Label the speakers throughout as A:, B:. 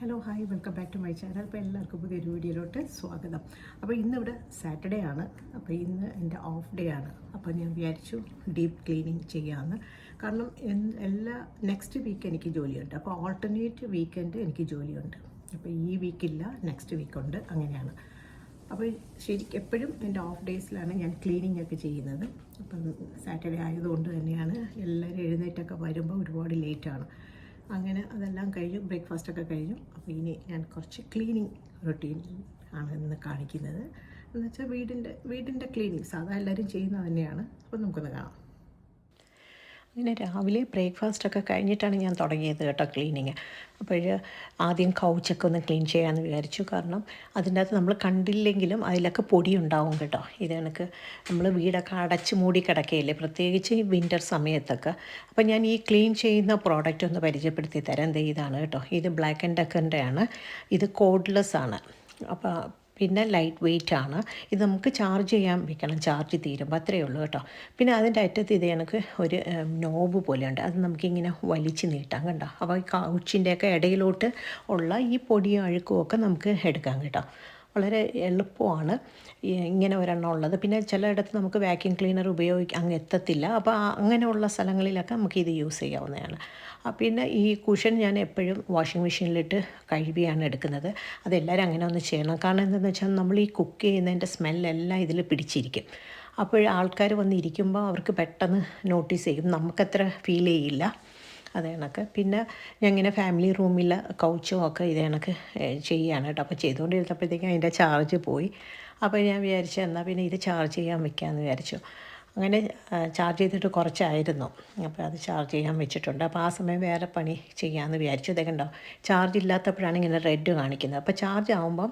A: Hello hi welcome back to my channel. അപ്പോൾ എല്ലാവർക്കും പുതിയൊരു വീഡിയോയിലോട്ട് സ്വാഗതം. അപ്പോൾ ഇന്നിവിടെ സാറ്റർഡേ ആണ്. അപ്പോൾ ഇന്ന് എൻ്റെ ഓഫ് ഡേ ആണ്. അപ്പോൾ ഞാൻ വിചാരിച്ചു ഡീപ്പ് ക്ലീനിങ് ചെയ്യാമെന്ന്. കാരണം എല്ലാ നെക്സ്റ്റ് വീക്ക് എനിക്ക് ജോലിയുണ്ട്. അപ്പോൾ ഓൾട്ടർനേറ്റ് വീക്കെൻഡ് എനിക്ക് ജോലിയുണ്ട്. അപ്പോൾ ഈ വീക്കില്ല, നെക്സ്റ്റ് വീക്കുണ്ട്, അങ്ങനെയാണ്. അപ്പോൾ ശരിക്കും എപ്പോഴും എൻ്റെ ഓഫ് ഡേയ്സിലാണ് ഞാൻ ക്ലീനിങ് ഒക്കെ ചെയ്യുന്നത്. അപ്പം സാറ്റർഡേ ആയതുകൊണ്ട് തന്നെയാണ് എല്ലാവരും എഴുന്നേറ്റൊക്കെ വരുമ്പോൾ ഒരുപാട് ലേറ്റാണ്. അങ്ങനെ അതെല്ലാം കഴിഞ്ഞു, ബ്രേക്ക്ഫാസ്റ്റൊക്കെ കഴിഞ്ഞു. അപ്പോൾ ഇനി ഞാൻ കുറച്ച് ക്ലീനിങ് റൊട്ടീൻ ആണ് ഇന്ന് കാണിക്കുന്നത്. എന്ന് വെച്ചാൽ വീടിൻ്റെ ക്ലീനിങ് സാധാ എല്ലാവരും ചെയ്യുന്നത് തന്നെയാണ്. അപ്പോൾ നമുക്കൊന്ന് കാണാം. അങ്ങനെ രാവിലെ ബ്രേക്ക്ഫാസ്റ്റൊക്കെ കഴിഞ്ഞിട്ടാണ് ഞാൻ തുടങ്ങിയത് കേട്ടോ ക്ലീനിങ്. അപ്പോൾ ആദ്യം കൗച്ചൊക്കെ ഒന്ന് ക്ലീൻ ചെയ്യാമെന്ന് വിചാരിച്ചു. കാരണം അതിൻ്റെ അകത്ത് നമ്മൾ കണ്ടില്ലെങ്കിലും അതിലൊക്കെ പൊടി ഉണ്ടാവും കേട്ടോ. ഇത് കണക്ക് നമ്മൾ വീടൊക്കെ അടച്ച് മൂടി കിടക്കുകയില്ലേ, പ്രത്യേകിച്ച് ഈ വിൻ്റർ സമയത്തൊക്കെ. അപ്പോൾ ഞാൻ ഈ ക്ലീൻ ചെയ്യുന്ന പ്രോഡക്റ്റ് ഒന്ന് പരിചയപ്പെടുത്തി തരാം. ഇതാണ് കേട്ടോ, ഇത് ബ്ലാക്ക് ആൻഡ് ഡെക്കറിൻ്റെ ആണ്. ഇത് കോഡ്ലെസ് ആണ്. അപ്പോൾ പിന്നെ ലൈറ്റ് വെയ്റ്റ് ആണ്. ഇത് നമുക്ക് ചാർജ് ചെയ്യാൻ വെക്കണം, ചാർജ് തീരുമ്പോൾ അത്രയേ ഉള്ളൂ കേട്ടോ. പിന്നെ അതിൻ്റെ അറ്റത്ത് ഇത് എനിക്ക് ഒരു നോബ് പോലെയുണ്ട്, അത് നമുക്കിങ്ങനെ വലിച്ച് നീട്ടാം കണ്ടോ. അപ്പോൾ ഈ കൗച്ചിൻ്റെയൊക്കെ ഇടയിലോട്ട് ഉള്ള ഈ പൊടിയും അഴുക്കും ഒക്കെ നമുക്ക് എടുക്കാം കേട്ടോ. വളരെ എളുപ്പമാണ് ഇങ്ങനെ ഒരെണ്ണം ഉള്ളത്. പിന്നെ ചിലയിടത്ത് നമുക്ക് വാക്യൂം ക്ലീനർ അങ്ങ് എത്തത്തില്ല. അപ്പോൾ അങ്ങനെയുള്ള സ്ഥലങ്ങളിലൊക്കെ നമുക്കിത് യൂസ് ചെയ്യാവുന്നതാണ്. പിന്നെ ഈ കുഷൻ ഞാൻ എപ്പോഴും വാഷിംഗ് മെഷീനിലിട്ട് കഴുകിയാണ് എടുക്കുന്നത്. അതെല്ലാവരും അങ്ങനെ ഒന്ന് ചെയ്യണം. കാരണം എന്താണെന്ന് വെച്ചാൽ നമ്മൾ ഈ കുക്ക് ചെയ്യുന്നതിൻ്റെ സ്മെല്ലെല്ലാം ഇതിൽ പിടിച്ചിരിക്കും. അപ്പോൾ ആൾക്കാർ വന്നിരിക്കുമ്പോൾ അവർക്ക് പെട്ടെന്ന് നോട്ടീസ് ചെയ്യും, നമുക്കത്ര ഫീൽ ചെയ്യില്ല. അത് കണക്ക് പിന്നെ ഞാൻ ഇങ്ങനെ ഫാമിലി റൂമിൽ കൗച്ചും ഒക്കെ ഇത് കണക്ക് ചെയ്യുകയാണ് കേട്ടോ. അപ്പോൾ ചെയ്തുകൊണ്ടിരുന്നപ്പോഴത്തേക്കും അതിൻ്റെ ചാർജ് പോയി. അപ്പോൾ ഞാൻ വിചാരിച്ചു എന്നാൽ പിന്നെ ഇത് ചാർജ് ചെയ്യാൻ വെക്കാമെന്ന് വിചാരിച്ചു. അങ്ങനെ ചാർജ് ചെയ്തിട്ട് കുറച്ചായിരുന്നു. അപ്പോൾ അത് ചാർജ് ചെയ്യാൻ വെച്ചിട്ടുണ്ട്. അപ്പോൾ ആ സമയം വേറെ പണി ചെയ്യാമെന്ന് വിചാരിച്ചു. ഇതൊക്കെ ഉണ്ടോ, ചാർജ് ഇല്ലാത്തപ്പോഴാണ് ഇങ്ങനെ റെഡ് കാണിക്കുന്നത്. അപ്പോൾ ചാർജ് ആകുമ്പം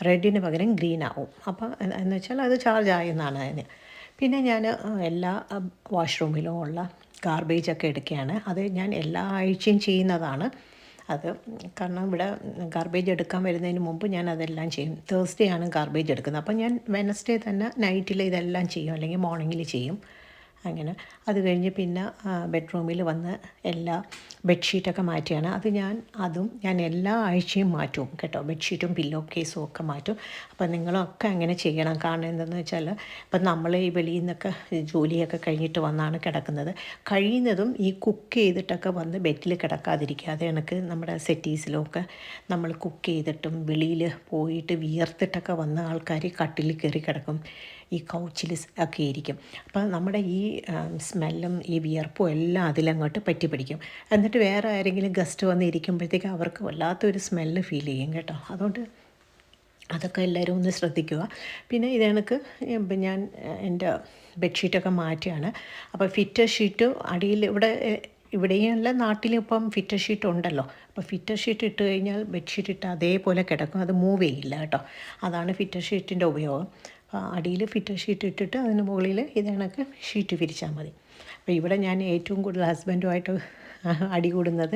A: റെഡിന് പകരം ഗ്രീൻ ആവും. അപ്പോൾ എന്ന് വെച്ചാൽ അത് ചാർജ് ആയെന്നാണ് അതിന്. പിന്നെ ഞാൻ എല്ലാ വാഷ്റൂമിലും ഉള്ള ഗാർബേജൊക്കെ എടുക്കുകയാണ്. അത് ഞാൻ എല്ലാ ആഴ്ചയും ചെയ്യുന്നതാണ് അത്. കാരണം ഇവിടെ ഗാർബേജ് എടുക്കാൻ വരുന്നതിന് മുമ്പ് ഞാൻ അതെല്ലാം ചെയ്യും. തേഴ്സ്ഡേ ആണ് ഗാർബേജ് എടുക്കുന്നത്. അപ്പോൾ ഞാൻ വെനസ്ഡേ തന്നെ നൈറ്റിൽ ഇതെല്ലാം ചെയ്യും, അല്ലെങ്കിൽ മോർണിംഗിൽ ചെയ്യും. അങ്ങനെ അത് കഴിഞ്ഞ് പിന്നെ ബെഡ്റൂമിൽ വന്ന് എല്ലാ ബെഡ്ഷീറ്റൊക്കെ മാറ്റിയാണ്. അതും ഞാൻ എല്ലാ ആഴ്ചയും മാറ്റും കേട്ടോ. ബെഡ്ഷീറ്റും പില്ലോ കേസും ഒക്കെ മാറ്റും. അപ്പോൾ നിങ്ങളൊക്കെ അങ്ങനെ ചെയ്യണം. കാരണം എന്താണെന്ന് വെച്ചാൽ ഇപ്പം നമ്മൾ ഈ വെളിയിൽ നിന്നൊക്കെ ജോലിയൊക്കെ കഴിഞ്ഞിട്ട് വന്നാണ് കിടക്കുന്നത്. കഴിയുന്നതും ഈ കുക്ക് ചെയ്തിട്ടൊക്കെ വന്ന് ബെഡിൽ കിടക്കാതിരിക്കുക. അത് കണക്ക് നമ്മുടെ സെറ്റീസിലൊക്കെ നമ്മൾ കുക്ക് ചെയ്തിട്ടും വെളിയിൽ പോയിട്ട് വിയർത്തിട്ടൊക്കെ വന്ന ആൾക്കാർ കട്ടിലിൽ കയറി കിടക്കും, ഈ കൗച്ചിൽ ഒക്കെ ഇരിക്കും. അപ്പം നമ്മുടെ ഈ സ്മെല്ലും ഈ വിയർപ്പും എല്ലാം അതിലങ്ങോട്ട് പറ്റി പിടിക്കും. എന്നിട്ട് വേറെ ആരെങ്കിലും ഗസ്റ്റ് വന്ന് ഇരിക്കുമ്പോഴത്തേക്ക് അവർക്ക് വല്ലാത്തൊരു സ്മെല്ല് ഫീൽ ചെയ്യും കേട്ടോ. അതുകൊണ്ട് അതൊക്കെ എല്ലാവരും ഒന്ന് ശ്രദ്ധിക്കുക. പിന്നെ ഇത് കണക്ക് ഞാൻ എൻ്റെ ബെഡ്ഷീറ്റൊക്കെ മാറ്റിയാണ്. അപ്പോൾ ഫിറ്റർ ഷീറ്റ് അടിയിൽ ഇവിടെയും അല്ല, നാട്ടിലും ഇപ്പം ഫിറ്റർ ഷീറ്റ് ഉണ്ടല്ലോ. അപ്പോൾ ഫിറ്റർ ഷീറ്റ് ഇട്ട് കഴിഞ്ഞാൽ ബെഡ്ഷീറ്റ് ഇട്ട് അതേപോലെ കിടക്കും, അത് മൂവ് ചെയ്യില്ല കേട്ടോ. അതാണ് ഫിറ്റർ ഷീറ്റിൻ്റെ ഉപയോഗം. അടിയിൽ ഫിറ്റർ ഷീറ്റ് ഇട്ടിട്ട് അതിന് മുകളിൽ ഇത് കണക്ക് ഷീറ്റ് വിരിച്ചാൽ മതി. അപ്പോൾ ഇവിടെ ഞാൻ ഏറ്റവും കൂടുതൽ ഹസ്ബൻഡുമായിട്ട് അടി കൂടുന്നത്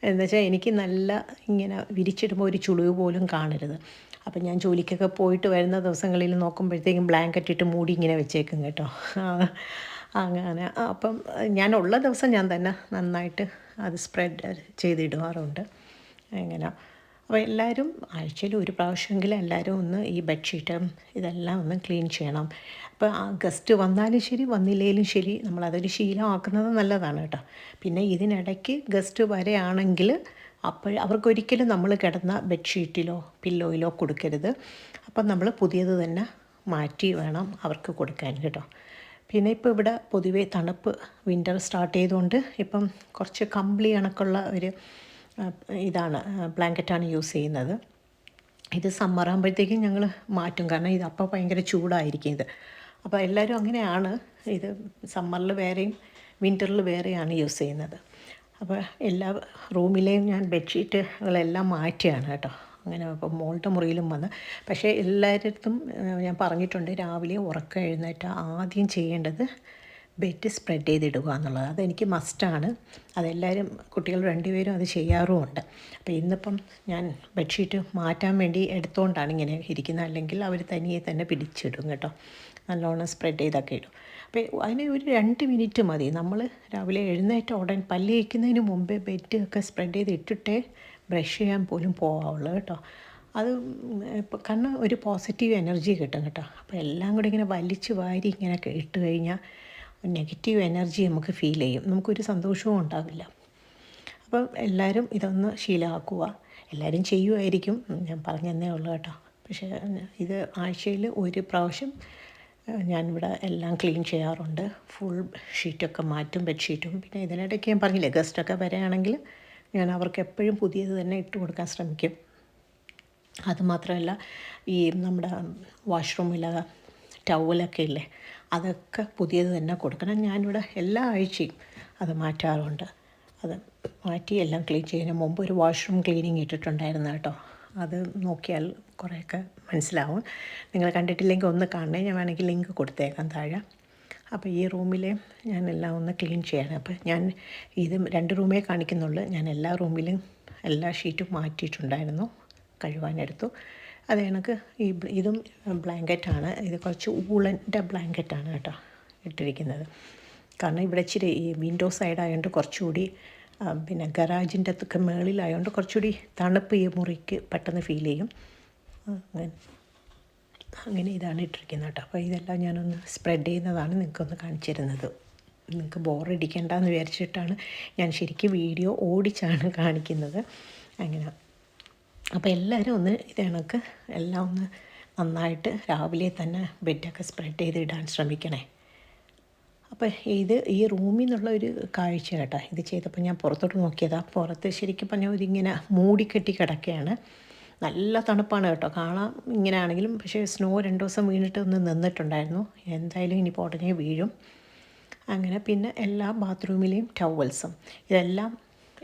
A: എന്ന് വെച്ചാൽ എനിക്ക് നല്ല ഇങ്ങനെ വിരിച്ചിടുമ്പോൾ ഒരു ചുളിവ് പോലും കാണരുത്. അപ്പം ഞാൻ ജോലിക്കൊക്കെ പോയിട്ട് വരുന്ന ദിവസങ്ങളിൽ നോക്കുമ്പോഴത്തേക്കും ബ്ലാങ്കറ്റ് ഇട്ട് മൂടി ഇങ്ങനെ വെച്ചേക്കും കേട്ടോ. അങ്ങനെ അപ്പം ഞാനുള്ള ദിവസം ഞാൻ തന്നെ നന്നായിട്ട് അത് സ്പ്രെഡ് ചെയ്തിടാറുണ്ട്. അങ്ങനെ അപ്പോൾ എല്ലാവരും ആഴ്ചയിൽ ഒരു പ്രാവശ്യമെങ്കിലും എല്ലാവരും ഒന്ന് ഈ ബെഡ്ഷീറ്റും ഇതെല്ലാം ഒന്ന് ക്ലീൻ ചെയ്യണം. അപ്പോൾ ആ ഗസ്റ്റ് വന്നാലും ശരി വന്നില്ലെങ്കിലും ശരി നമ്മളതൊരു ശീലമാക്കുന്നത് നല്ലതാണ് കേട്ടോ. പിന്നെ ഇതിനിടയ്ക്ക് ഗസ്റ്റ് വരെയാണെങ്കിൽ അവർക്കൊരിക്കലും നമ്മൾ കിടന്ന ബെഡ്ഷീറ്റിലോ പില്ലോയിലോ കൊടുക്കരുത്. അപ്പം നമ്മൾ പുതിയത് തന്നെ മാറ്റി വേണം അവർക്ക് കൊടുക്കാൻ കേട്ടോ. പിന്നെ ഇപ്പോൾ ഇവിടെ പൊതുവേ തണുപ്പ് വിൻ്റർ സ്റ്റാർട്ട് ചെയ്തുകൊണ്ട് ഇപ്പം കുറച്ച് കമ്പിളി കണക്കുള്ള ഒരു ബ്ലാങ്കറ്റാണ് യൂസ് ചെയ്യുന്നത്. ഇത് സമ്മറാകുമ്പോഴത്തേക്കും ഞങ്ങൾ മാറ്റും, കാരണം ഇത് അപ്പോൾ ഭയങ്കര ചൂടായിരിക്കും ഇത്. അപ്പോൾ എല്ലാവരും അങ്ങനെയാണ്. ഇത് സമ്മറിൽ വേറെയും വിൻ്ററിൽ വേറെയാണ് യൂസ് ചെയ്യുന്നത്. അപ്പോൾ എല്ലാ റൂമിലെയും ഞാൻ ബെഡ്ഷീറ്റുകളെല്ലാം മാറ്റിയാണ് കേട്ടോ. അങ്ങനെ അപ്പോൾ മോളുടെ മുറിയിലും വന്ന്. പക്ഷേ എല്ലായിടത്തും ഞാൻ പറഞ്ഞിട്ടുണ്ട്, രാവിലെ ഉറക്കം എഴുന്നേറ്റ് ആദ്യം ചെയ്യേണ്ടത് ബെഡ് സ്പ്രെഡ് ചെയ്തിടുക എന്നുള്ളത്. അതെനിക്ക് മസ്റ്റാണ്. അതെല്ലാവരും കുട്ടികൾ രണ്ടുപേരും അത് ചെയ്യാറുമുണ്ട്. അപ്പോൾ ഇന്നിപ്പം ഞാൻ ബെഡ്ഷീറ്റ് മാറ്റാൻ വേണ്ടി എടുത്തുകൊണ്ടാണ് ഇങ്ങനെ ഇരിക്കുന്നത്. അല്ലെങ്കിൽ അവർ തനിയെ തന്നെ പിടിച്ചിടും കേട്ടോ, നല്ലോണം സ്പ്രെഡ് ചെയ്തൊക്കെ ഇടും. അപ്പോൾ അതിന് ഒരു 2 മിനിറ്റ് മതി. നമ്മൾ രാവിലെ എഴുന്നേറ്റ ഉടൻ പല്ല് തേക്കുന്നതിന് മുമ്പേ ബെഡ് ഒക്കെ സ്പ്രെഡ് ചെയ്ത് ഇട്ടിട്ടേ ബ്രഷ് ചെയ്യാൻ പോലും പോകാവുള്ളൂ കേട്ടോ. അത് ഇപ്പോൾ കാരണം ഒരു പോസിറ്റീവ് എനർജി കിട്ടും കേട്ടോ. അപ്പോൾ എല്ലാം കൂടി ഇങ്ങനെ വലിച്ച് വാരി ഇങ്ങനെ ഇട്ട് കഴിഞ്ഞാൽ നെഗറ്റീവ് എനർജി നമുക്ക് ഫീൽ ചെയ്യും, നമുക്കൊരു സന്തോഷവും ഉണ്ടാവില്ല. അപ്പം എല്ലാവരും ഇതൊന്ന് ശീലമാക്കുക. എല്ലാവരും ചെയ്യുമായിരിക്കും, ഞാൻ പറഞ്ഞതന്നേ ഉള്ളൂ കേട്ടോ. പക്ഷേ ഇത് ആഴ്ചയിൽ ഒരു പ്രാവശ്യം ഞാനിവിടെ എല്ലാം ക്ലീൻ ചെയ്യാറുണ്ട്. ഫുൾ ഷീറ്റൊക്കെ മാറ്റും, ബെഡ്ഷീറ്റും. പിന്നെ ഇതിനിടയ്ക്ക് ഞാൻ പറഞ്ഞില്ലേ, ഗസ്റ്റൊക്കെ വരികയാണെങ്കിൽ ഞാൻ അവർക്ക് എപ്പോഴും പുതിയത് തന്നെ ഇട്ട് കൊടുക്കാൻ ശ്രമിക്കും. അതുമാത്രമല്ല, ഈ നമ്മുടെ വാഷ്റൂമിലെ ടവലൊക്കെ ഇല്ലേ, അതൊക്കെ പുതിയത് തന്നെ കൊടുക്കണം. ഞാനിവിടെ എല്ലാ ആഴ്ചയും അത് മാറ്റാറുണ്ട്. അത് മാറ്റി എല്ലാം ക്ലീൻ ചെയ്യുന്നതിന് മുമ്പ് ഒരു വാഷ്റൂം ക്ലീനിങ് ഇട്ടിട്ടുണ്ടായിരുന്നു കേട്ടോ. അത് നോക്കിയാൽ കുറേയൊക്കെ മനസ്സിലാവും. നിങ്ങൾ കണ്ടിട്ടില്ലെങ്കിൽ ഒന്ന് കാണണേ, ഞാൻ വേണമെങ്കിൽ ലിങ്ക് കൊടുത്തേക്കാം താഴെ. അപ്പോൾ ഈ റൂമിലെ ഞാനെല്ലാം ഒന്ന് ക്ലീൻ ചെയ്യണം. അപ്പോൾ ഞാൻ ഇത് 2 റൂമേ കാണിക്കുന്നുള്ളൂ. ഞാൻ എല്ലാ റൂമിലും എല്ലാ ഷീറ്റും മാറ്റിയിട്ടുണ്ടായിരുന്നു, കഴുകാനെടുത്തു. അത് കണക്ക് ഇതും ബ്ലാങ്കറ്റാണ്. ഇത് കുറച്ച് ഊളൻ്റെ ബ്ലാങ്കറ്റാണ് കേട്ടോ ഇട്ടിരിക്കുന്നത്. കാരണം ഇവിടെ ഇച്ചിരി ഈ വിൻഡോ സൈഡായതുകൊണ്ട് കുറച്ചുകൂടി, പിന്നെ ഗറാജിൻ്റെ ഒക്കെ മുകളിലായതുകൊണ്ട് കുറച്ചുകൂടി തണുപ്പ് ഈ മുറിക്ക് പെട്ടെന്ന് ഫീൽ ചെയ്യും. അങ്ങനെ ഇതാണ് ഇട്ടിരിക്കുന്നത് കേട്ടോ. അപ്പോൾ ഇതെല്ലാം ഞാനൊന്ന് സ്പ്രെഡ് ചെയ്യുന്നതാണ് നിങ്ങൾക്കൊന്ന് കാണിച്ചു തരുന്നത്. നിങ്ങൾക്ക് ബോറടിക്കേണ്ടെന്ന് വിചാരിച്ചിട്ടാണ് ഞാൻ ശരിക്കും വീഡിയോ ഓടിച്ചാണ് കാണിക്കുന്നത്. അങ്ങനെ അപ്പോൾ എല്ലാവരും ഒന്ന് ഇത് കണക്ക് എല്ലാം ഒന്ന് നന്നായിട്ട് രാവിലെ തന്നെ ബെഡൊക്കെ സ്പ്രെഡ് ചെയ്ത് ഇടാൻ ശ്രമിക്കണേ. അപ്പോൾ ഈ റൂമിൽ നിന്നുള്ള ഒരു കാഴ്ച കേട്ടോ. ഇത് ചെയ്തപ്പോൾ ഞാൻ പുറത്തോട്ട് നോക്കിയതാണ്. പുറത്ത് ശരിക്കും പറഞ്ഞാൽ ഇതിങ്ങനെ മൂടിക്കെട്ടി കിടക്കുകയാണ്. നല്ല തണുപ്പാണ് കേട്ടോ കാണാൻ ഇങ്ങനെ ആണെങ്കിലും. പക്ഷേ സ്നോ 2 ദിവസം വീണിട്ട് ഒന്ന് നിന്നിട്ടുണ്ടായിരുന്നു. എന്തായാലും ഇനിയിപ്പോൾ ഉടനെ വീഴും. അങ്ങനെ പിന്നെ എല്ലാ ബാത്റൂമിലെയും ടവൽസും ഇതെല്ലാം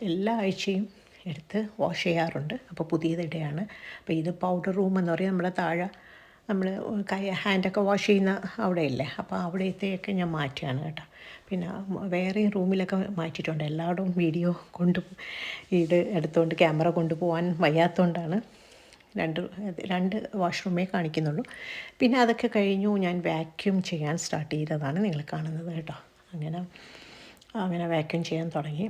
A: എല്ലാ ആഴ്ചയും എടുത്ത് വാഷ് ചെയ്യാറുണ്ട്. അപ്പോൾ പുതിയതിടെയാണ്. അപ്പോൾ ഇത് പൗഡർ റൂം എന്ന് പറയും. നമ്മുടെ താഴെ നമ്മൾ ഹാൻഡൊക്കെ വാഷ് ചെയ്യുന്ന അവിടെയില്ലേ, അപ്പോൾ അവിടത്തെയൊക്കെ ഞാൻ മാറ്റുകയാണ് കേട്ടോ. പിന്നെ വേറെ റൂമിലൊക്കെ മാറ്റിയിട്ടുണ്ട്. എല്ലായിടവും വീഡിയോ എടുത്തുകൊണ്ട് ക്യാമറ കൊണ്ടുപോകാൻ വയ്യാത്തതുകൊണ്ടാണ് രണ്ട് വാഷ്റൂമേ കാണിക്കുന്നുള്ളൂ. പിന്നെ അതൊക്കെ കഴിഞ്ഞു ഞാൻ വാക്യൂം ചെയ്യാൻ സ്റ്റാർട്ട് ചെയ്തതാണ് നിങ്ങൾ കാണുന്നത് കേട്ടോ. അങ്ങനെ വാക്യൂം ചെയ്യാൻ തുടങ്ങി.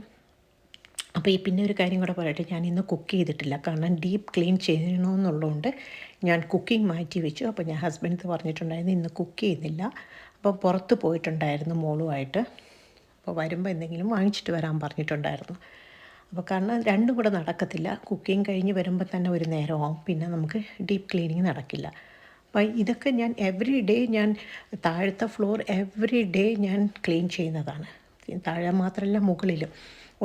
A: അപ്പോൾ പിന്നെ ഒരു കാര്യം കൂടെ പറയട്ടെ, ഞാൻ ഇന്ന് കുക്ക് ചെയ്തിട്ടില്ല. കാരണം ഡീപ്പ് ക്ലീൻ ചെയ്യണമെന്നുള്ളതുകൊണ്ട് ഞാൻ കുക്കിംഗ് മാറ്റി വെച്ചു. അപ്പോൾ ഞാൻ ഹസ്ബൻഡ് പറഞ്ഞിട്ടുണ്ടായിരുന്നു ഇന്ന് കുക്ക് ചെയ്യുന്നില്ല. അപ്പോൾ പുറത്ത് പോയിട്ടുണ്ടായിരുന്നു മോളുമായിട്ട്. അപ്പോൾ വരുമ്പോൾ എന്തെങ്കിലും വാങ്ങിച്ചിട്ട് വരാൻ പറഞ്ഞിട്ടുണ്ടായിരുന്നു. അപ്പോൾ കാരണം രണ്ടും കൂടെ നടക്കത്തില്ല. കുക്കിംഗ് കഴിഞ്ഞ് വരുമ്പോൾ തന്നെ ഒരു നേരമാവും, പിന്നെ നമുക്ക് ഡീപ്പ് ക്ലീനിങ് നടക്കില്ല. അപ്പോൾ ഇതൊക്കെ ഞാൻ എവറി ഡേ ഞാൻ താഴത്തെ ഫ്ലോർ എവറി ഡേ ഞാൻ ക്ലീൻ ചെയ്യുന്നതാണ്. താഴെ മാത്രമല്ല മുകളിലും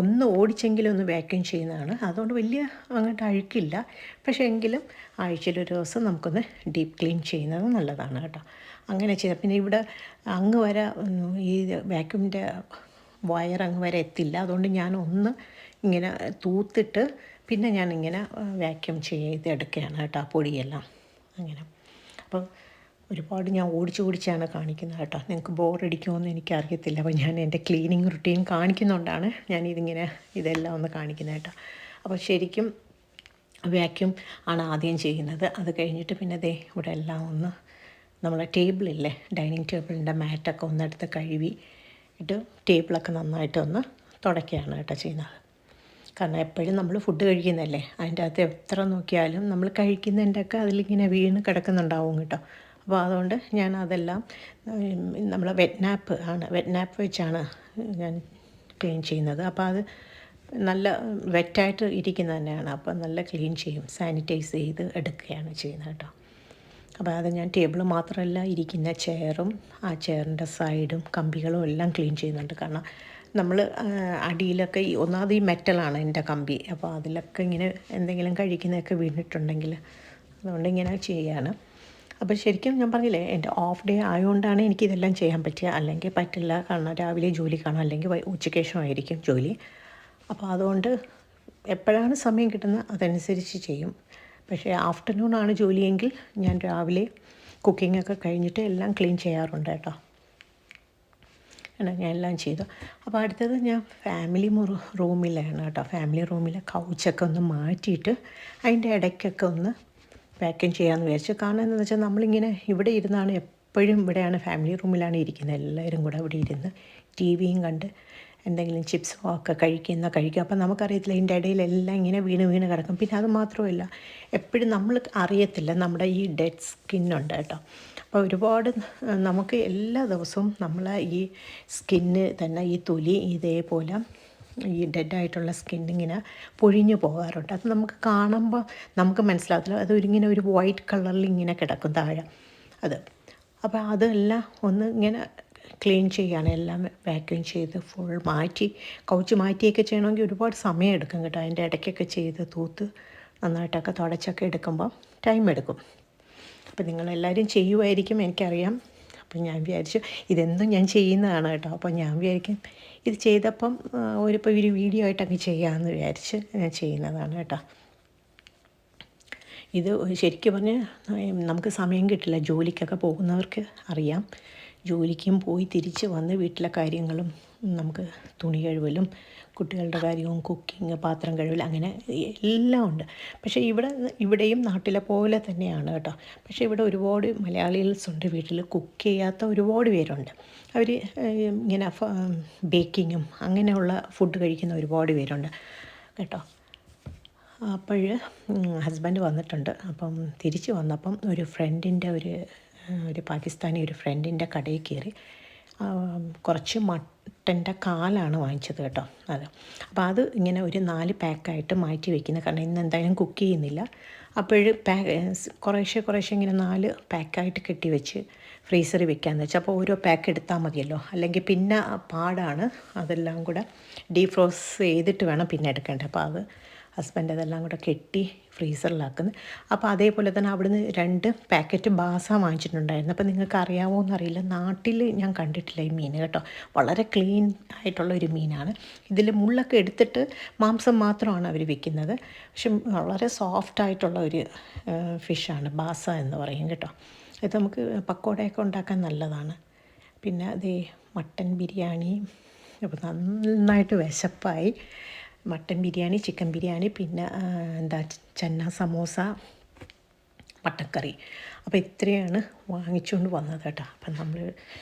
A: ഒന്ന് ഓടിച്ചെങ്കിലും ഒന്ന് വാക്യൂം ചെയ്യുന്നതാണ്. അതുകൊണ്ട് വലിയ അങ്ങോട്ട് അഴുക്കില്ല. പക്ഷേ എങ്കിലും ആഴ്ചയിലൊരു ദിവസം നമുക്കൊന്ന് ഡീപ്പ് ക്ലീൻ ചെയ്യുന്നത് നല്ലതാണ് കേട്ടോ. അങ്ങനെ ചെയ്താൽ പിന്നെ ഇവിടെ അങ്ങ് വരെ ഈ വാക്യൂമിൻ്റെ വയർ അങ്ങ് വരെ എത്തില്ല. അതുകൊണ്ട് ഞാൻ ഇങ്ങനെ തൂത്തിട്ട് പിന്നെ ഞാനിങ്ങനെ വാക്യൂം ചെയ്തെടുക്കുകയാണ് കേട്ടോ ആ പൊടിയെല്ലാം. അങ്ങനെ അപ്പോൾ ഒരുപാട് ഞാൻ ഓടിച്ചാണ് കാണിക്കുന്നത് കേട്ടോ. നിങ്ങൾക്ക് ബോറടിക്കുമോയെന്ന് എനിക്കറിയത്തില്ല. അപ്പോൾ ഞാൻ എൻ്റെ ക്ലീനിങ് റുട്ടീൻ കാണിക്കുന്നതുകൊണ്ടാണ് ഇതെല്ലാം ഒന്ന് കാണിക്കുന്നത് കേട്ടോ. അപ്പോൾ ശരിക്കും വാക്യൂം ആണ് ആദ്യം ചെയ്യുന്നത്. അത് കഴിഞ്ഞിട്ട് പിന്നെ ഇവിടെ എല്ലാം നമ്മളെ ടേബിളില്ലേ, ഡൈനിങ് ടേബിളിൻ്റെ മാറ്റൊക്കെ ഒന്നെടുത്ത് കഴുകിയിട്ട് ടേബിളൊക്കെ നന്നായിട്ടൊന്ന് തുടയ്ക്കുകയാണ് കേട്ടോ ചെയ്യുന്നത്. കാരണം എപ്പോഴും നമ്മൾ ഫുഡ് കഴിക്കുന്നതല്ലേ, അതിൻ്റെ അകത്ത് എത്ര നോക്കിയാലും നമ്മൾ കഴിക്കുന്നതിൻ്റെയൊക്കെ അതിലിങ്ങനെ വീണ് കിടക്കുന്നുണ്ടാവും കേട്ടോ. അപ്പോൾ അതുകൊണ്ട് ഞാൻ അതെല്ലാം നമ്മൾ വെറ്റ്നാപ്പ് വെച്ചാണ് ഞാൻ ക്ലീൻ ചെയ്യുന്നത്. അപ്പോൾ അത് നല്ല വെറ്റായിട്ട് ഇരിക്കുന്നത് തന്നെയാണ്. അപ്പോൾ നല്ല ക്ലീൻ ചെയ്യും, സാനിറ്റൈസ് ചെയ്ത് എടുക്കുകയാണ് ചെയ്യുന്നത് കേട്ടോ. അപ്പോൾ അത് ഞാൻ ടേബിൾ മാത്രമല്ല, ഇരിക്കുന്ന ചെയറും ആ ചെയറിൻ്റെ സൈഡും കമ്പികളും എല്ലാം ക്ലീൻ ചെയ്യുന്നുണ്ട്. കാരണം നമ്മൾ അടിയിലൊക്കെ ഒന്നാമത് ഈ മെറ്റലാണ് എൻ്റെ കമ്പി. അപ്പോൾ അതിലൊക്കെ ഇങ്ങനെ എന്തെങ്കിലും കഴിക്കുന്നതൊക്കെ വീണിട്ടുണ്ടെങ്കിൽ അതുകൊണ്ട് ഇങ്ങനെ ചെയ്യാണ്. അപ്പോൾ ശരിക്കും ഞാൻ പറഞ്ഞില്ലേ, എൻ്റെ ഓഫ് ഡേ ആയതുകൊണ്ടാണ് എനിക്കിതെല്ലാം ചെയ്യാൻ പറ്റുക. അല്ലെങ്കിൽ പറ്റില്ല. കാരണം രാവിലെ ജോലി കാണും, അല്ലെങ്കിൽ ഉച്ചയ്ക്ക് ശേഷമായിരിക്കും ജോലി. അപ്പോൾ അതുകൊണ്ട് എപ്പോഴാണ് സമയം കിട്ടുന്നത് അതനുസരിച്ച് ചെയ്യും. പക്ഷേ ആഫ്റ്റർനൂണാണ് ജോലിയെങ്കിൽ ഞാൻ രാവിലെ കുക്കിങ്ങൊക്കെ കഴിഞ്ഞിട്ട് എല്ലാം ക്ലീൻ ചെയ്യാറുണ്ട് കേട്ടോ. ഞാൻ എല്ലാം ചെയ്തു. അപ്പോൾ അടുത്തത് ഞാൻ ഫാമിലി റൂമിലാണ് കേട്ടോ. ഫാമിലി റൂമിലെ കൗച്ചൊക്കെ ഒന്ന് മാറ്റിയിട്ട് അതിൻ്റെ ഇടയ്ക്കൊക്കെ ഒന്ന് വാക്യൂം ചെയ്യാമെന്ന് വിചാരിച്ചു. കാരണം എന്താണെന്ന് വെച്ചാൽ നമ്മളിങ്ങനെ ഇവിടെ ഇരുന്നാണ് എപ്പോഴും ഇവിടെയാണ് ഫാമിലി റൂമിലാണ് ഇരിക്കുന്നത്. എല്ലാവരും കൂടെ ഇവിടെ ഇരുന്ന് ടി വിയും കണ്ട് എന്തെങ്കിലും ചിപ്സോ ഒക്കെ കഴിക്കുക. അപ്പം നമുക്കറിയത്തില്ല, ഇതിൻ്റെ ഇടയിലെല്ലാം ഇങ്ങനെ വീണ് വീണ് കിടക്കും. പിന്നെ അത് മാത്രമല്ല, എപ്പോഴും നമ്മൾ അറിയത്തില്ല നമ്മുടെ ഈ ഡെഡ് സ്കിന്നുണ്ട് കേട്ടോ. അപ്പോൾ ഒരുപാട് നമുക്ക് എല്ലാ ദിവസവും നമ്മൾ ഈ സ്കിന്ന് തന്നെ, ഈ തൊലി ഇതേപോലെ ഈ ഡെഡായിട്ടുള്ള സ്കിന്നിങ്ങനെ പൊഴിഞ്ഞു പോകാറുണ്ട്. അത് നമുക്ക് കാണുമ്പോൾ നമുക്ക് മനസ്സിലാകത്തില്ല, അതൊരിങ്ങനെ ഒരു വൈറ്റ് കളറിൽ ഇങ്ങനെ കിടക്കും താഴെ അത്. അപ്പോൾ അതെല്ലാം ഒന്ന് ഇങ്ങനെ ക്ലീൻ ചെയ്യാണ്, എല്ലാം വാക്യൂം ചെയ്ത് ഫുൾ മാറ്റി, കൗച്ച് മാറ്റിയൊക്കെ ചെയ്യണമെങ്കിൽ ഒരുപാട് സമയം എടുക്കും കേട്ടോ. അതിൻ്റെ ഇടയ്ക്കൊക്കെ ചെയ്ത് തൂത്ത് നന്നായിട്ടൊക്കെ തുടച്ചൊക്കെ എടുക്കുമ്പോൾ ടൈം എടുക്കും. അപ്പോൾ നിങ്ങളെല്ലാവരും ചെയ്യുമായിരിക്കും എനിക്കറിയാം. അപ്പം ഞാൻ വിചാരിച്ചു ഇതെന്നും ഞാൻ ചെയ്യുന്നതാണ് കേട്ടോ. അപ്പോൾ ഞാൻ വിചാരിക്കും ഇത് ചെയ്തപ്പം ഒരു വീഡിയോ ആയിട്ടൊക്കെ ചെയ്യാമെന്ന് വിചാരിച്ച് ഞാൻ ചെയ്യുന്നതാണ് കേട്ടോ. ഇത് ശരിക്കും പറഞ്ഞാൽ നമുക്ക് സമയം കിട്ടില്ല. ജോലിക്കൊക്കെ പോകുന്നവർക്ക് അറിയാം. ജോലിക്കും പോയി തിരിച്ച് വന്ന് വീട്ടിലെ കാര്യങ്ങളും നമുക്ക് തുണി കഴുകലും കുട്ടികളുടെ കാര്യവും കുക്കിങ്, പാത്രം കഴുകൽ, അങ്ങനെ എല്ലാം ഉണ്ട്. പക്ഷേ ഇവിടെയും നാട്ടിലെ പോലെ തന്നെയാണ് കേട്ടോ. പക്ഷേ ഇവിടെ ഒരുപാട് മലയാളീസ് ഉണ്ട് വീട്ടിൽ, കുക്ക് ചെയ്യാത്ത ഒരുപാട് പേരുണ്ട്. അവർ ഇങ്ങനെ ബേക്കിങ്ങും അങ്ങനെയുള്ള ഫുഡ് കഴിക്കുന്ന ഒരുപാട് പേരുണ്ട് കേട്ടോ. അപ്പോൾ ഹസ്ബൻഡ് വന്നിട്ടുണ്ട്. അപ്പം തിരിച്ച് വന്നപ്പം ഒരു ഫ്രണ്ടിൻ്റെ ഒരു പാകിസ്ഥാനി ഒരു ഫ്രണ്ടിൻ്റെ കടയിൽ കയറി കുറച്ച് മട്ടൻ്റെ കാലാണ് വാങ്ങിച്ചത് കേട്ടോ. അത് അപ്പോൾ അത് ഇങ്ങനെ ഒരു 4 പാക്കായിട്ട് മാറ്റി വയ്ക്കുന്നത്, കാരണം ഇന്ന് എന്തായാലും കുക്ക് ചെയ്യുന്നില്ല. അപ്പോൾ കുറേശ്ശെ ഇങ്ങനെ 4 പാക്കായിട്ട് കെട്ടി വെച്ച് ഫ്രീസറിൽ വെക്കാമെന്ന് വെച്ചാൽ, അപ്പോൾ ഓരോ പാക്ക് എടുത്താൽ മതിയല്ലോ. അല്ലെങ്കിൽ പിന്നെ പാടാണ്, അതെല്ലാം കൂടെ ഡീഫ്രോസ് ചെയ്തിട്ട് വേണം പിന്നെ എടുക്കേണ്ടത്. അപ്പോൾ അത് ഹസ്ബൻഡ് അതെല്ലാം കൂടെ കെട്ടി ഫ്രീസറിലാക്കുന്നത്. അപ്പോൾ അതേപോലെ തന്നെ അവിടുന്ന് 2 പാക്കറ്റ് ബാസ വാങ്ങിച്ചിട്ടുണ്ടായിരുന്നു. അപ്പോൾ നിങ്ങൾക്ക് അറിയാമോ എന്നറിയില്ല, നാട്ടിൽ ഞാൻ കണ്ടിട്ടില്ല ഈ മീൻ കേട്ടോ. വളരെ ക്ലീൻ ആയിട്ടുള്ള ഒരു മീനാണ്. ഇതിൽ മുള്ളൊക്കെ എടുത്തിട്ട് മാംസം മാത്രമാണ് അവർ വിൽക്കുന്നത്. പക്ഷെ വളരെ സോഫ്റ്റായിട്ടുള്ള ഒരു ഫിഷാണ് ബാസ എന്ന് പറയും കേട്ടോ. ഇത് നമുക്ക് പക്കോടയൊക്കെ ഉണ്ടാക്കാൻ നല്ലതാണ്. പിന്നെ അതേ മട്ടൻ ബിരിയാണി. അപ്പോൾ നന്നായിട്ട് വിശപ്പായി. മട്ടൻ ബിരിയാണി, ചിക്കൻ ബിരിയാണി, പിന്നെ ചന്ന സമോസ, മട്ടൻ കറി. അപ്പോൾ ഇത്രയാണ് വാങ്ങിച്ചുകൊണ്ട് വന്നത് കേട്ടോ. അപ്പം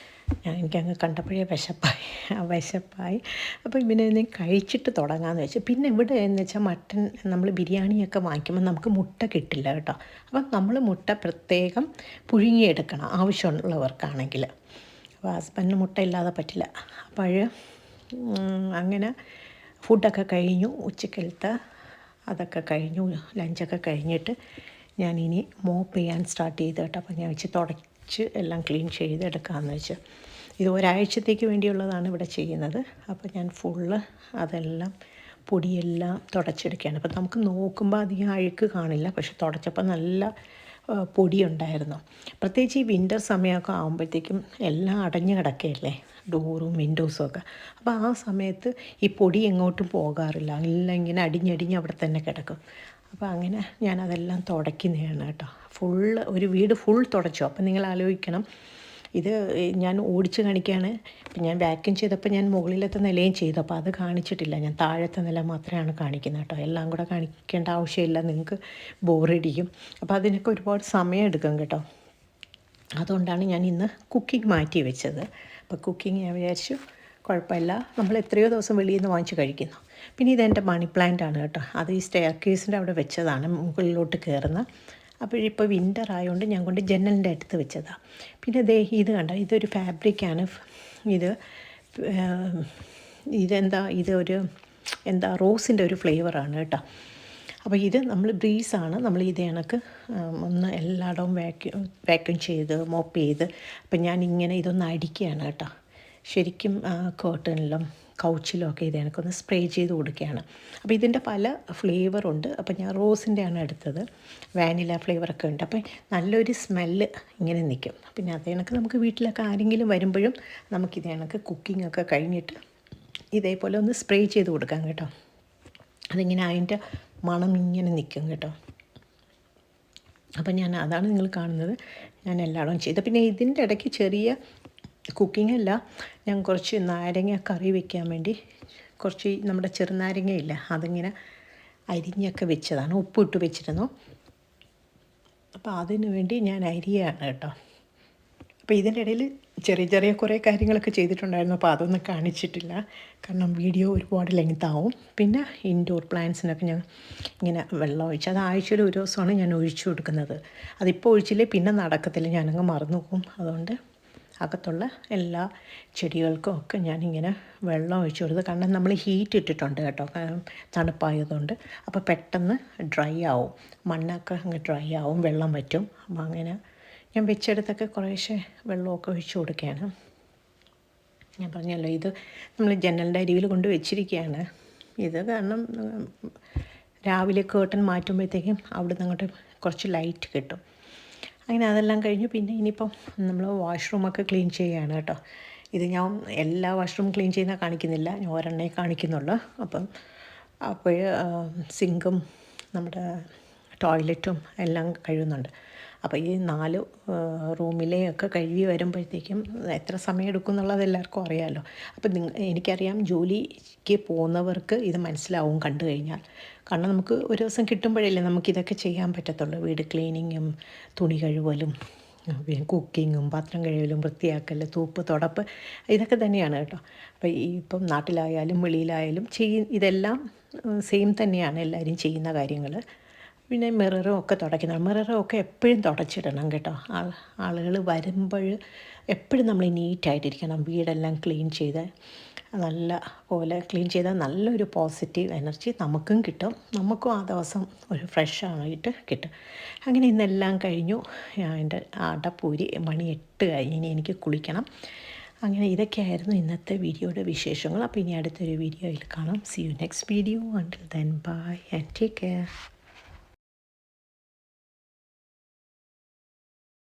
A: എനിക്കങ്ങ് കണ്ടപ്പോഴേ വിശപ്പായി. അപ്പോൾ ഇവനെ കഴിച്ചിട്ട് തുടങ്ങാമെന്ന് വെച്ചു. പിന്നെ ഇവിടെ എന്ന് വെച്ചാൽ മട്ടൻ നമ്മൾ ബിരിയാണിയൊക്കെ വാങ്ങിക്കുമ്പോൾ നമുക്ക് മുട്ട കിട്ടില്ല കേട്ടോ. അപ്പം നമ്മൾ മുട്ട പ്രത്യേകം പുഴുങ്ങിയെടുക്കണം ആവശ്യമുള്ളവർക്കാണെങ്കിൽ. അപ്പോൾ ഹസ്ബൻഡിന് മുട്ട ഇല്ലാതെ പറ്റില്ല. അപ്പോൾ അങ്ങനെ ഫുഡൊക്കെ കഴിഞ്ഞു, ഉച്ചക്കലത്തെ അതൊക്കെ കഴിഞ്ഞു, ലഞ്ചൊക്കെ കഴിഞ്ഞിട്ട് ഞാനിനി മോപ്പ് ചെയ്യാൻ സ്റ്റാർട്ട് ചെയ്ത് കേട്ടോ. അപ്പോൾ ഞാൻ വെച്ച് തുടച്ച് എല്ലാം ക്ലീൻ ചെയ്തെടുക്കാമെന്ന് വെച്ച്. ഇത് ഒരാഴ്ചത്തേക്ക് വേണ്ടിയുള്ളതാണ് ഇവിടെ ചെയ്യുന്നത്. അപ്പോൾ ഞാൻ ഫുള്ള് അതെല്ലാം പൊടിയെല്ലാം തുടച്ചെടുക്കുകയാണ്. അപ്പോൾ നമുക്ക് നോക്കുമ്പോൾ അധികം അഴുക്ക് കാണില്ല, പക്ഷെ തുടച്ചപ്പോൾ നല്ല പൊടിയുണ്ടായിരുന്നു. പ്രത്യേകിച്ച് ഈ വിൻ്റർ സമയമൊക്കെ ആകുമ്പോഴത്തേക്കും എല്ലാം അടഞ്ഞു കിടക്കുകയല്ലേ, ഡോറും വിൻഡോസും ഒക്കെ. അപ്പോൾ ആ സമയത്ത് ഈ പൊടി എങ്ങോട്ടും പോകാറില്ല, എല്ലാം ഇങ്ങനെ അടിഞ്ഞടിഞ്ഞ് അവിടെ തന്നെ കിടക്കും. അപ്പോൾ അങ്ങനെ ഞാനതെല്ലാം തുടയ്ക്കുന്നതാണ് കേട്ടോ. ഒരു വീട് ഫുൾ തുടച്ചു. അപ്പം നിങ്ങൾ ആലോചിക്കണം, ഇത് ഞാൻ ഓടിച്ച് കാണിക്കുകയാണ്. ഇപ്പം ഞാൻ വാക്യൂം ചെയ്തപ്പോൾ ഞാൻ മുകളിലത്തെ നിലയും ചെയ്തു, അപ്പോൾ അത് കാണിച്ചിട്ടില്ല. ഞാൻ താഴത്തെ നില മാത്രമാണ് കാണിക്കുന്നത് കേട്ടോ. എല്ലാം കൂടെ കാണിക്കേണ്ട ആവശ്യമില്ല, നിങ്ങൾക്ക് ബോറടിക്കും. അപ്പോൾ അതിനൊക്കെ ഒരുപാട് സമയം എടുക്കും കേട്ടോ. അതുകൊണ്ടാണ് ഞാൻ ഇന്ന് കുക്കിംഗ് മാറ്റി വെച്ചത്. അപ്പോൾ കുക്കിംഗ് ഞാൻ വിചാരിച്ചു കുഴപ്പമില്ല, നമ്മൾ എത്രയോ ദിവസം വെളിയിൽ നിന്ന് വാങ്ങിച്ച് കഴിക്കുന്നു. പിന്നെ ഇതെൻ്റെ മണി പ്ലാന്റ് ആണ് കേട്ടോ. അത് ഈ സ്റ്റെയർ കേസിൻ്റെ അവിടെ വെച്ചതാണ്, മുകളിലോട്ട് കയറുന്ന. അപ്പോഴിപ്പോൾ വിൻ്റർ ആയതുകൊണ്ട് ഞാൻ കൊണ്ട് ജനലിൻ്റെ അടുത്ത് വെച്ചതാണ്. പിന്നെ ഇത് കണ്ടോ, ഇതൊരു ഫാബ്രിക്കാണ്. ഇതൊരു റോസിൻ്റെ ഒരു ഫ്ലേവറാണ് കേട്ടോ. അപ്പോൾ ഇത് നമ്മൾ ബ്രീസാണ്. നമ്മൾ ഇത് കണക്ക് ഒന്ന് എല്ലായിടവും വാക്യൂം ചെയ്ത് മോപ്പ് ചെയ്ത്, അപ്പം ഞാനിങ്ങനെ ഇതൊന്ന് അടിക്കുകയാണ് കേട്ടോ. ശരിക്കും കേർട്ടനിലും കൗച്ചിലും ഒക്കെ ഇത് കണക്കൊന്ന് സ്പ്രേ ചെയ്ത് കൊടുക്കുകയാണ്. അപ്പോൾ ഇതിൻ്റെ പല ഫ്ലേവറുണ്ട്. അപ്പോൾ ഞാൻ റോസിൻ്റെയാണ് എടുത്തത്. വാനില ഫ്ലേവറൊക്കെ ഉണ്ട്. അപ്പോൾ നല്ലൊരു സ്മെല്ല് ഇങ്ങനെ നിൽക്കും. പിന്നെ അത് കണക്ക് നമുക്ക് വീട്ടിലൊക്കെ ആരെങ്കിലും വരുമ്പോഴും നമുക്കിത് കണക്ക് കുക്കിംഗ് ഒക്കെ കഴിഞ്ഞിട്ട് ഇതേപോലെ ഒന്ന് സ്പ്രേ ചെയ്ത് കൊടുക്കാം കേട്ടോ. അതിങ്ങനെ അതിൻ്റെ മണം ഇങ്ങനെ നിൽക്കും കേട്ടോ. അപ്പം അതാണ് നിങ്ങൾ കാണുന്നത്. ഞാൻ എല്ലായിടവും ചെയ്തു. പിന്നെ ഇതിൻ്റെ ഇടയ്ക്ക് ചെറിയ കുക്കിംഗ് അല്ല, ഞാൻ കുറച്ച് നാരങ്ങ കറി വയ്ക്കാൻ വേണ്ടി കുറച്ച് നമ്മുടെ ചെറുനാരങ്ങയില്ല, അതിങ്ങനെ അരിഞ്ഞൊക്കെ വെച്ചതാണ്, ഉപ്പിട്ട് വെച്ചിരുന്നു. അപ്പോൾ അതിന് വേണ്ടി ഞാൻ അരിയാണ് കേട്ടോ. അപ്പോൾ ഇതിൻ്റെ ഇടയിൽ ചെറിയ ചെറിയ കുറേ കാര്യങ്ങളൊക്കെ ചെയ്തിട്ടുണ്ടായിരുന്നു. അപ്പോൾ അതൊന്നും കാണിച്ചിട്ടില്ല, കാരണം വീഡിയോ ഒരുപാട് ലെങ്ത് ആവും. പിന്നെ ഇൻഡോർ പ്ലാന്റ്സിനൊക്കെ ഞാൻ ഇങ്ങനെ വെള്ളം ഒഴിച്ച്, അത് ആഴ്ചയിൽ ഒരു ദിവസമാണ് ഞാൻ ഒഴിച്ചു കൊടുക്കുന്നത്. അതിപ്പോൾ ഒഴിച്ചില്ലേ പിന്നെ നടക്കത്തില്ല, ഞാനങ്ങ് മറന്നു പോകും. അതുകൊണ്ട് അകത്തുള്ള എല്ലാ ചെടികൾക്കും ഒക്കെ ഞാനിങ്ങനെ വെള്ളം ഒഴിച്ചു കൊടുത്ത്, കാരണം നമ്മൾ ഹീറ്റ് ഇട്ടിട്ടുണ്ട് കേട്ടോ, തണുപ്പായതുകൊണ്ട്. അപ്പോൾ പെട്ടെന്ന് ഡ്രൈ ആവും, മണ്ണൊക്കെ അങ്ങ് ഡ്രൈ ആവും, വെള്ളം വറ്റും. അപ്പോൾ അങ്ങനെ ഞാൻ വെച്ചെടുത്തൊക്കെ കുറേശ്ശെ വെള്ളമൊക്കെ ഒഴിച്ചു കൊടുക്കുകയാണ്. ഞാൻ പറഞ്ഞല്ലോ, ഇത് നമ്മൾ ജനലിൻ്റെ അരികിൽ കൊണ്ട് വെച്ചിരിക്കുകയാണ്. ഇത് കാരണം രാവിലെ കേട്ടൺ മാറ്റുമ്പോഴത്തേക്കും അവിടെ നിന്ന് അങ്ങോട്ട് കുറച്ച് ലൈറ്റ് കിട്ടും. അങ്ങനെ അതെല്ലാം കഴിഞ്ഞു. പിന്നെ ഇനിയിപ്പം നമ്മൾ വാഷ്റൂമൊക്കെ ക്ലീൻ ചെയ്യുകയാണ് കേട്ടോ. ഇത് ഞാൻ എല്ലാ വാഷ്റൂം ക്ലീൻ ചെയ്യുന്ന കാണിക്കുന്നില്ല, ഞാൻ ഒരെണ്ണേ കാണിക്കുന്നുള്ളൂ. അപ്പോൾ സിങ്കും നമ്മുടെ ടോയ്ലറ്റും എല്ലാം കഴുകുന്നുണ്ട്. അപ്പോൾ ഈ 4 റൂമിലെയൊക്കെ കഴുകി വരുമ്പോഴത്തേക്കും എത്ര സമയം എടുക്കും എന്നുള്ളത് എല്ലാവർക്കും അറിയാമല്ലോ. അപ്പം എനിക്കറിയാം, ജോലിക്ക് പോകുന്നവർക്ക് ഇത് മനസ്സിലാവും കണ്ടു കഴിഞ്ഞാൽ. കാരണം നമുക്ക് ഒരു ദിവസം കിട്ടുമ്പോഴല്ലേ നമുക്കിതൊക്കെ ചെയ്യാൻ പറ്റത്തുള്ളൂ. വീട് ക്ലീനിങ്ങും തുണി കഴുകലും പിന്നെ കുക്കിങ്ങും പാത്രം കഴുകലും വൃത്തിയാക്കൽ തൂപ്പ് തുടപ്പ് ഇതൊക്കെ തന്നെയാണ് കേട്ടോ. അപ്പോൾ ഇപ്പം നാട്ടിലായാലും വെളിയിലായാലും ഇതെല്ലാം സെയിം തന്നെയാണ് എല്ലാവരും ചെയ്യുന്ന കാര്യങ്ങൾ. പിന്നെ മിററും ഒക്കെ തുടയ്ക്കണം. മിററും ഒക്കെ എപ്പോഴും തുടച്ചിടണം കേട്ടോ. ആളുകൾ വരുമ്പോൾ എപ്പോഴും നമ്മൾ നീറ്റായിട്ടിരിക്കണം. വീടെല്ലാം ക്ലീൻ ചെയ്ത് നല്ല പോലെ ക്ലീൻ ചെയ്താൽ നല്ലൊരു പോസിറ്റീവ് എനർജി നമുക്കും കിട്ടും, നമുക്കും ആ ദിവസം ഒരു ഫ്രഷ് ആയിട്ട് കിട്ടും. അങ്ങനെ ഇന്നെല്ലാം കഴിഞ്ഞു. എൻ്റെ അടപ്പൂരി മണി 8 കഴിഞ്ഞ്, ഇനി എനിക്ക് കുളിക്കണം. അങ്ങനെ ഇതൊക്കെയായിരുന്നു ഇന്നത്തെ വീഡിയോയുടെ വിശേഷങ്ങൾ. അപ്പോൾ ഇനി അടുത്തൊരു വീഡിയോയിൽ കാണാം. See you next video. Until then bye and take care.